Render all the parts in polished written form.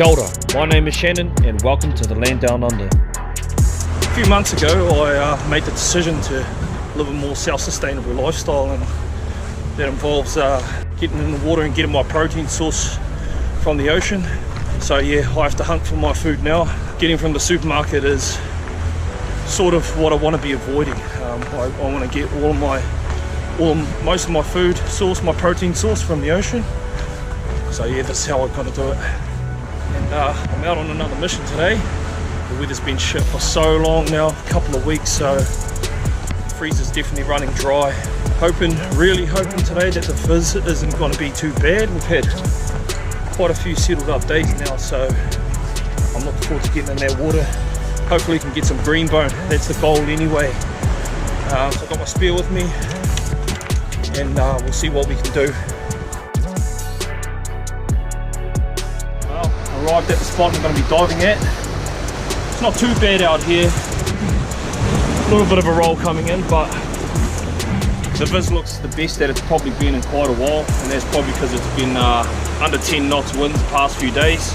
Kia ora, my name is Shannon and welcome to the Land Down Under. A few months ago I made the decision to live a more self-sustainable lifestyle, and that involves getting in the water and getting my protein source from the ocean. So yeah, I have to hunt for my food now. Getting from the supermarket is sort of what I want to be avoiding. I want to get most of my food source, my protein source, from the ocean. So yeah, that's how I'm going to do it. And I'm out on another mission today. The weather's been shit for so long now, a couple of weeks, so the freezer's definitely running dry. Really hoping today that the fizz isn't going to be too bad. We've had quite a few settled up days now, so I'm looking forward to getting in that water. Hopefully we can get some greenbone, that's the goal anyway. So I've got my spear with me, and we'll see what we can do. Arrived at the spot I'm going to be diving at. It's not too bad out here. A little bit of a roll coming in, but the viz looks the best that it's probably been in quite a while, and that's probably because it's been under 10 knots winds the past few days.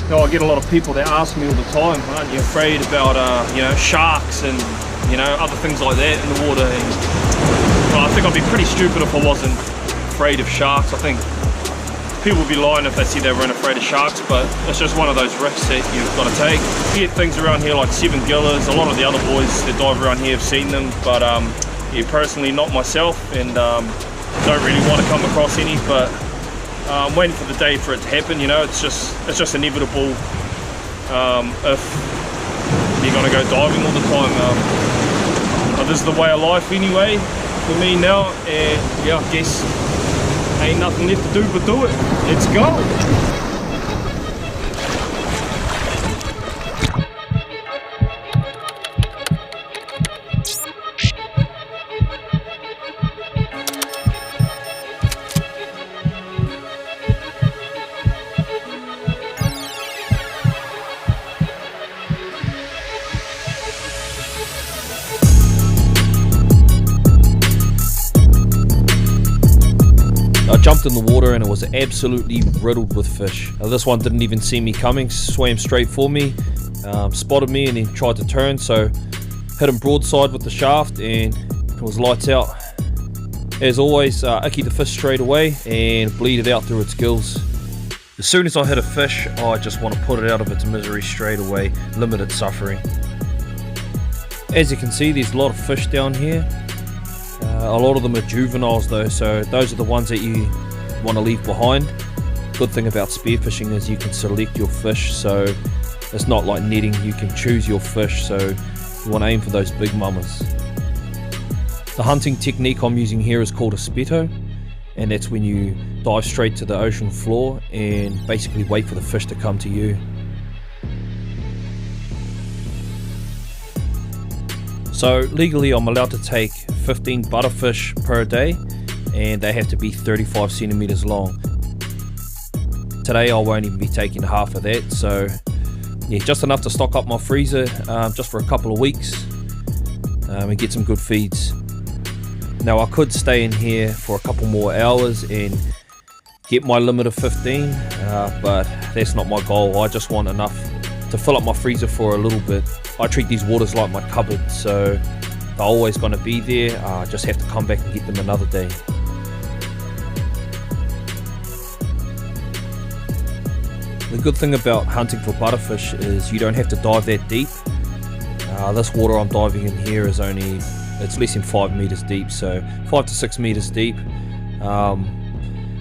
Now, I get a lot of people that ask me all the time, aren't you afraid about sharks and other things like that in the water? And well, I think I'd be pretty stupid if I wasn't afraid of sharks. I think people would be lying if they said they weren't afraid of sharks, but it's just one of those risks that you've got to take. You get things around here like 7-gillers. A lot of the other boys that dive around here have seen them, but yeah, personally not myself, and don't really want to come across any, but I'm waiting for the day for it to happen. It's just inevitable if you're going to go diving all the time. But this is the way of life anyway for me now, and yeah, I guess ain't nothing left to do but do it. Let's go. I jumped in the water and it was absolutely riddled with fish. This one didn't even see me coming, swam straight for me, spotted me and then tried to turn, so hit him broadside with the shaft and it was lights out. As always, icky the fish straight away and bleed it out through its gills. As soon as I hit a fish, I just want to put it out of its misery straight away, limit its suffering. As you can see, there's a lot of fish down here. A lot of them are juveniles though, so those are the ones that you want to leave behind. Good thing about spearfishing is you can select your fish, so it's not like netting, you can choose your fish, so you want to aim for those big mamas. The hunting technique I'm using here is called a spetto, and that's when you dive straight to the ocean floor and basically wait for the fish to come to you. So legally I'm allowed to take 15 butterfish per day, and they have to be 35 centimeters long. Today I won't even be taking half of that, so yeah, just enough to stock up my freezer just for a couple of weeks and get some good feeds. Now I could stay in here for a couple more hours and get my limit of 15, but that's not my goal. I just want enough to fill up my freezer for a little bit. I treat these waters like my cupboard, so they're always going to be there. I just have to come back and get them another day. The good thing about hunting for butterfish is you don't have to dive that deep. This water I'm diving in here is it's less than 5 meters deep, so 5 to 6 meters deep. The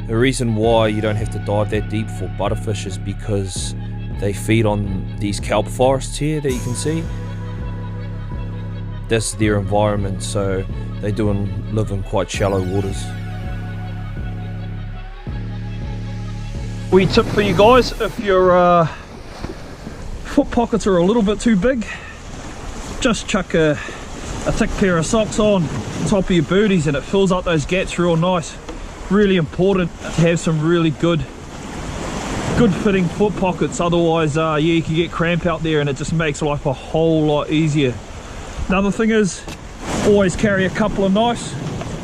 reason why you don't have to dive that deep for butterfish is because they feed on these kelp forests here that you can see. That's their environment, so they do live in quite shallow waters. Wee tip for you guys: if your foot pockets are a little bit too big, just chuck a thick pair of socks on top of your booties and it fills up those gaps real nice. Really important to have some really good fitting foot pockets, otherwise yeah, you can get cramp out there and it just makes life a whole lot easier. Another thing is always carry a couple of knives.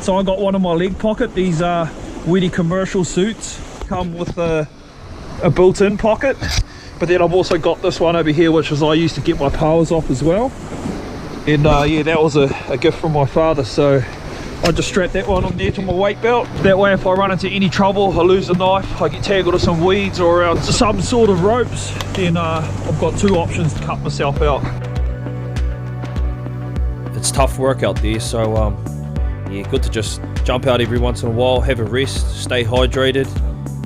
So I got one in my leg pocket. These Weedy commercial suits come with a built-in pocket. But then I've also got this one over here, which is I used to get my powers off as well. And yeah, that was a gift from my father, so I just strap that one on there to my weight belt. That way if I run into any trouble, I lose the knife, I get tangled with some weeds or around some sort of ropes, then I've got two options to cut myself out. It's tough work out there, so yeah, good to just jump out every once in a while, have a rest, stay hydrated,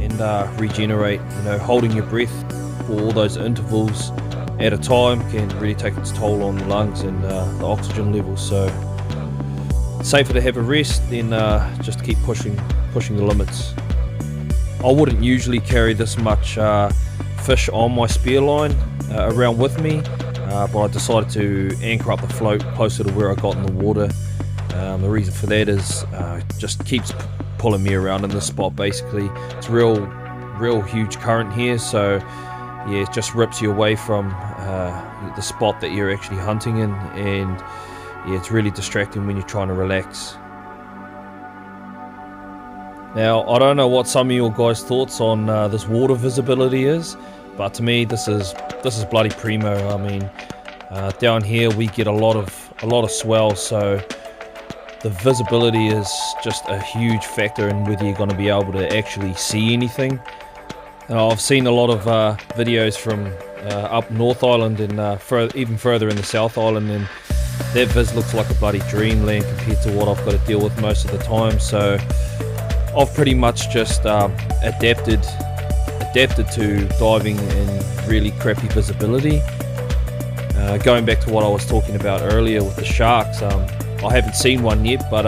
and regenerate. You know, holding your breath for all those intervals at a time can really take its toll on the lungs and the oxygen levels. So safer to have a rest than just keep pushing the limits. I wouldn't usually carry this much fish on my spear line around with me, but I decided to anchor up the float closer to where I got in the water. The reason for that is just keeps pulling me around in this spot. Basically, it's real huge current here, so yeah, it just rips you away from the spot that you're actually hunting in, and yeah, it's really distracting when you're trying to relax. Now, I don't know what some of your guys' thoughts on this water visibility is, but to me, this is bloody primo. I mean, down here we get a lot of swell, so the visibility is just a huge factor in whether you're going to be able to actually see anything. I've seen a lot of videos from up North Island and even further in the South Island, and that viz looks like a bloody dreamland compared to what I've got to deal with most of the time. So I've pretty much just adapted to diving in really crappy visibility. Going back to what I was talking about earlier with the sharks, I haven't seen one yet, but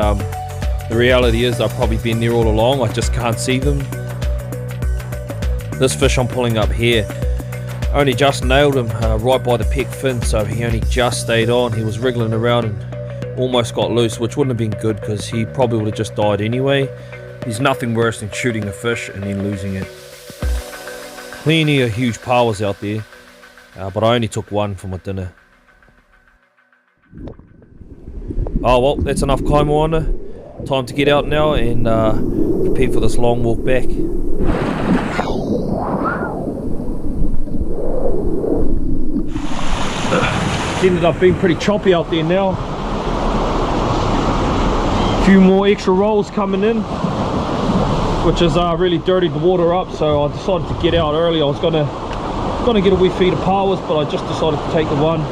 the reality is they've probably been there all along. I just can't see them. This fish I'm pulling up here, only just nailed him right by the pec fin, so he only just stayed on. He was wriggling around and almost got loose, which wouldn't have been good because he probably would have just died anyway. There's nothing worse than shooting a fish and then losing it. Plenty of huge powers out there, but I only took one for my dinner. Oh well, that's enough kai moana. Time to get out now and prepare for this long walk back. It ended up being pretty choppy out there now. A few more extra rolls coming in, which has really dirtied the water up, so I decided to get out early. I was gonna get a wee feed of powers, but I just decided to take the one.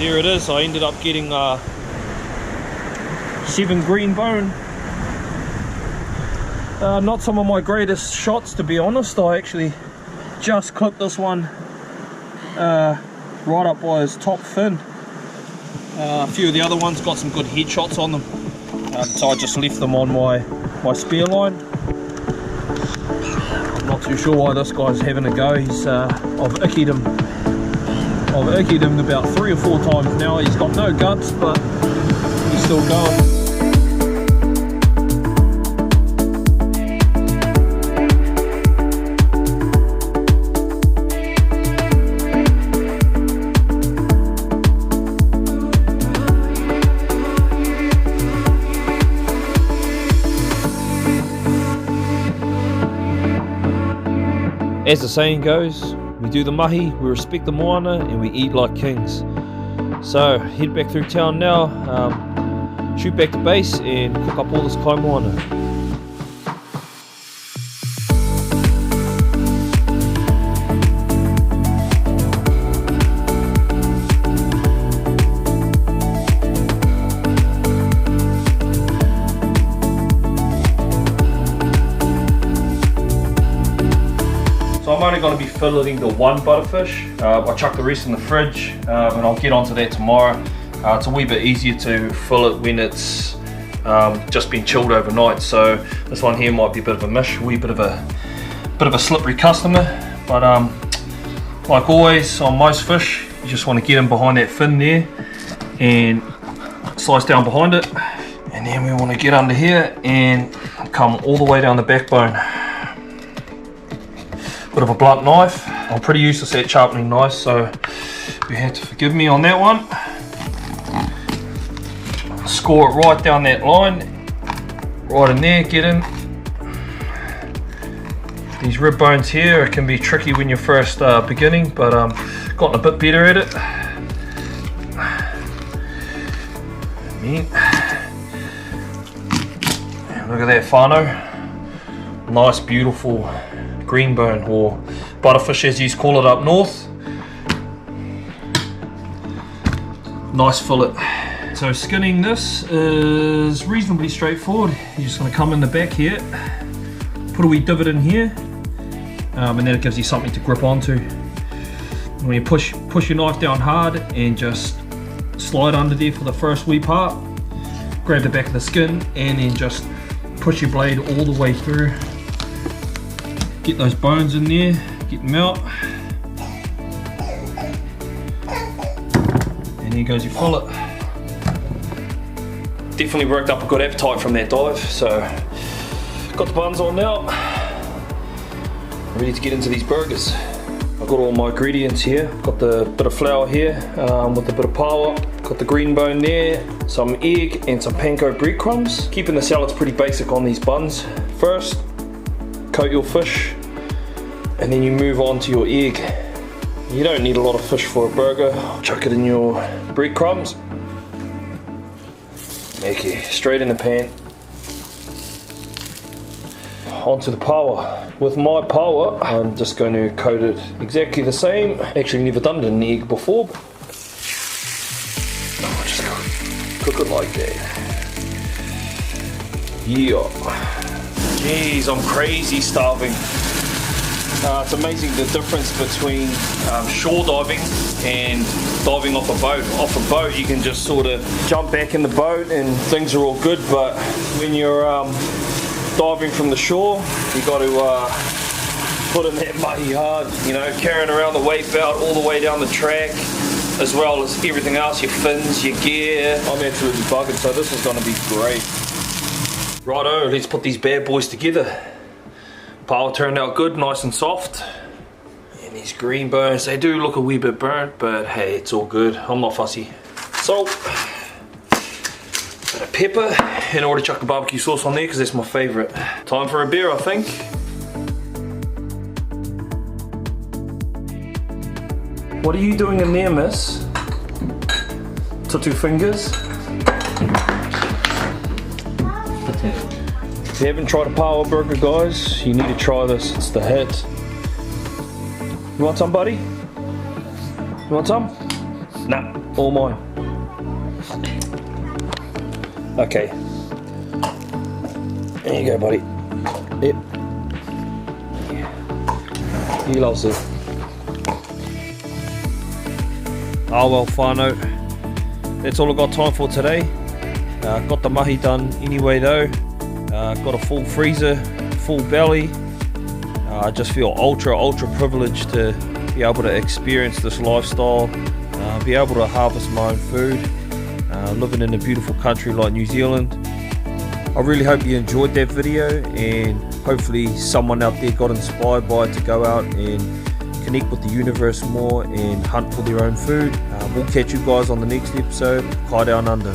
There it is. I ended up getting 7 greenbone. Not some of my greatest shots, to be honest. I actually just clipped this one right up by his top fin. A few of the other ones got some good headshots on them, so I just left them on my spear line. I'm not too sure why this guy's having a go. I've ickied him about 3 or 4 times now. He's got no guts, but he's still going. As the saying goes, we do the mahi, we respect the moana, and we eat like kings. So head back through town now, shoot back to base and cook up all this kai moana. So I'm only going to be filleting the one butterfish. I chuck the rest in the fridge, and I'll get onto that tomorrow. It's a wee bit easier to fillet when it's just been chilled overnight. So this one here might be a bit of a mish, a wee bit of a slippery customer. But like always on most fish, you just want to get in behind that fin there and slice down behind it, and then we want to get under here and come all the way down the backbone. Bit of a blunt knife. I'm pretty useless at sharpening knives, so you have to forgive me on that one. Score it right down that line, right in there, get in. These rib bones here, it can be tricky when you're first beginning, but gotten a bit better at it. Look at that whānau. Nice, beautiful greenbone, or butterfish as you call it up north. Nice fillet. So skinning this is reasonably straightforward. You're just going to come in the back here, put a wee divot in here, and then it gives you something to grip onto. When you push your knife down hard and just slide under there for the first wee part, grab the back of the skin and then just push your blade all the way through. Get those bones in there, get them out. And here goes your fillet. Definitely worked up a good appetite from that dive, so got the buns on now. Ready to get into these burgers. I've got all my ingredients here. Got the bit of flour here with a bit of power. Got the green bone there, some egg and some panko breadcrumbs. Keeping the salads pretty basic on these buns. First, coat your fish and then you move on to your egg. You don't need a lot of fish for a burger. Chuck it in your breadcrumbs. Okay, straight in the pan. Onto the power. With my power, I'm just going to coat it exactly the same. Actually never done an egg before. Just cook it like that. Yeah. Jeez, I'm crazy starving. It's amazing the difference between shore diving and diving off a boat. Off a boat you can just sort of jump back in the boat and things are all good, but when you're diving from the shore, you got to put in that mahi hard, you know, carrying around the weight belt all the way down the track, as well as everything else, your fins, your gear. I'm absolutely bugging, so this is going to be great. Righto, let's put these bad boys together. Power turned out good, nice and soft. And these green bones, they do look a wee bit burnt, but hey, it's all good. I'm not fussy. Salt, bit of pepper, and I already chucked the barbecue sauce on there because that's my favourite. Time for a beer, I think. What are you doing in there, miss? Two fingers. If you haven't tried a power burger, guys, you need to try this. It's the hit. You want some, buddy? You want some? Nah, all mine. Okay. There you go, buddy. Yep. He loves it. Oh well, whānau. That's all I got time for today. Got the mahi done anyway though. Got a full freezer, full belly. I just feel ultra privileged to be able to experience this lifestyle, be able to harvest my own food, living in a beautiful country like New Zealand. I really hope you enjoyed that video, and hopefully someone out there got inspired by it to go out and connect with the universe more and hunt for their own food. We'll catch you guys on the next episode. Kai Down Under.